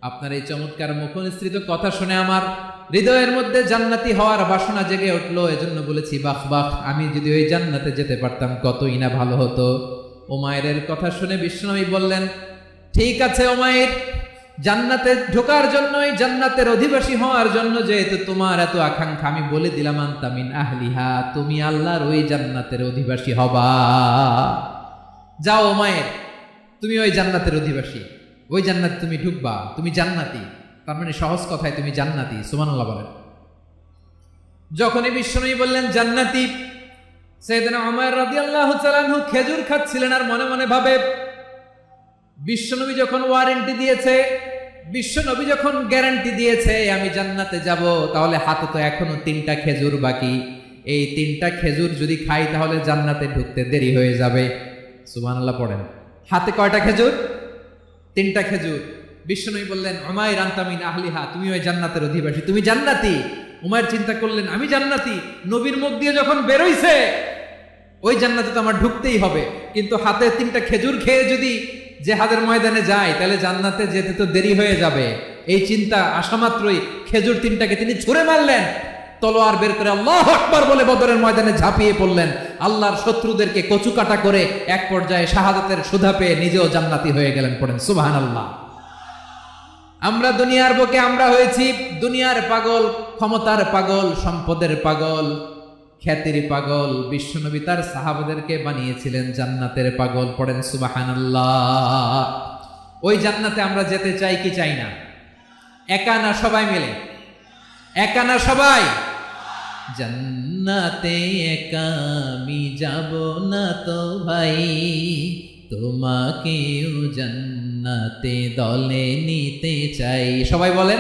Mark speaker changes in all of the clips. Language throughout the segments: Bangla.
Speaker 1: আপনার এই চমৎকার মুখনিসৃত কথা শুনে আমার হৃদয়ের মধ্যে জান্নাতি হওয়ার বাসনা জেগে উঠলো। এজন্য বলেছি বাহ বাহ, আমি যদি ওই জান্নাতে যেতে পারতাম কতই না ভালো হতো। উমাইরের কথা শুনে বিশ্বনবী বললেন, ঠিক আছে উমাইর, জান্নাতে ঢোকার জন্যই, জান্নাতের অধিবাসী হওয়ার জন্য যেহেতু তোমার এত আকাঙ্ক্ষা, আমি বলে দিলাম আনতা মিন আহলিহা, তুমি আল্লাহর ওই জান্নাতের অধিবাসী হবা। যাও উমাইর, তুমি ওই জান্নাতের অধিবাসী, ওই জান্নাতে তুমি ঢুকবা, তুমি জান্নাতি। তার মানে সহজ কথায় তুমি জান্নাতি। সুবহানাল্লাহ বলেন। যখনই বিশ্বনবী বললেন জান্নাতি, সাইয়েদনা উমর রাদিয়াল্লাহু তাআলা আনহু খেজুর খাচ্ছিলেন আর মনে মনে ভাবে, বিশ্বনবী যখন ওয়ারেন্টি দিয়েছে, বিশ্বনবী যখন গ্যারান্টি দিয়েছে আমি জান্নাতে যাব, তাহলে হাতে তো এখনো 3টা খেজুর বাকি। এই 3টা খেজুর যদি খাই তাহলে জান্নাতে ঢুকতে দেরি হয়ে যাবে। সুবহানাল্লাহ পড়েন। হাতে কয়টা খেজুর? 3টা খেজুর। বিশ্বনবী বললেন, উমাইর আনতা মিন আহলিহা, তুমি ওই জান্নাতের অধিবাসী, তুমি জান্নাতি। উমাইর চিন্তা করলেন, আমি জান্নাতি, নবীর মুখ দিয়ে যখন বেরোইছে ওই জান্নাতে তো আমার ঢুকতেই হবে, কিন্তু হাতে 3টা খেজুর খেয়ে যদি জিহাদের ময়দানে যায় তাহলে জান্নাতে যেতে তো দেরি হয়ে যাবে। এই চিন্তা আসা মাত্রই খেজুর 3টাকে তিনি ছুঁড়ে মারলেন, তলোয়ার বের করে আল্লাহু আকবার বলে বদরের ময়দানে ঝাঁপিয়ে পড়লেন। আল্লাহর শত্রুদেরকে কচুকাটা করে এক পর্যায়ে শাহাদাতের সুধা পেয়ে নিজেও জান্নাতি হয়ে গেলেন। পড়েন সুবহানাল্লাহ। আমরা দুনিয়ার বুকে আমরা হয়েছি দুনিয়ার পাগল, ক্ষমতার পাগল, সম্পদের পাগল, খ্যাতির পাগল। বিশ্বনবী তার সাহাবাদেরকে বানিয়েছিলেন জান্নাতের পাগল। পড়েন সুবহানাল্লাহ। ওই জান্নাতে আমরা যেতে চাই কি চাই না? একা না সবাই মিলে? একা না সবাই? জান্নাতে একা আমি যাব না তো ভাই, তোমাকেও জান্নাতে দলে নিতে চাই। সবাই বলেন,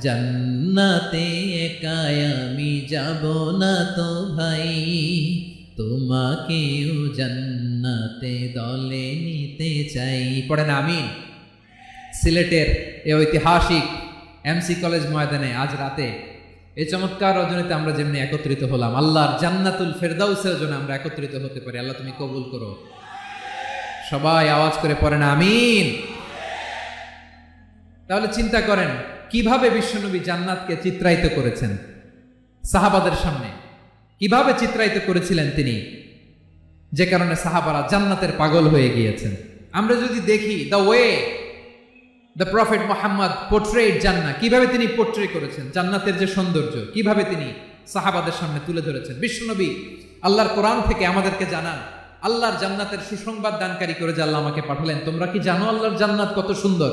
Speaker 1: জান্নাতে একা আমি যাব না তো ভাই, তোমাকেও জান্নাতে দলে নিতে চাই। পড়েন আমিন। সিলেটের এই ঐতিহাসিক এমসি কলেজ ময়দানে আজ রাতে এই চমৎকার রজনীতে আমরা যেমনি একত্রিত হলাম, আল্লাহর জান্নাতুল ফেরদাউসের জন্য আমরা একত্রিত হতে পারি। আল্লাহ তুমি কবুল করো। সবাই আওয়াজ করে পড়েন আমিন। তাহলে চিন্তা করেন কিভাবে বিশ্বনবী জান্নাতকে চিত্রায়িত করেছেন সাহাবাদের সামনে, কিভাবে চিত্রায়িত করেছিলেন তিনি, যে কারণে সাহাবারা জান্নাতের পাগল হয়ে গিয়েছেন। আমরা যদি দেখি the way the prophet Muhammad portrait জান্নাত, কিভাবে তিনি পোর্ট্রে করেছেন জান্নাতের যে সৌন্দর্য, কিভাবে তিনি সাহাবাদের সামনে তুলে ধরেছেন। বিশ্বনবী আল্লাহর কোরআন থেকে আমাদেরকে জানান, আল্লাহর জান্নাতের সুসংবাদ দানকারী করে যে আল্লাহ আমাকে পাঠালেন, তোমরা কি জানো আল্লাহর জান্নাত কত সুন্দর?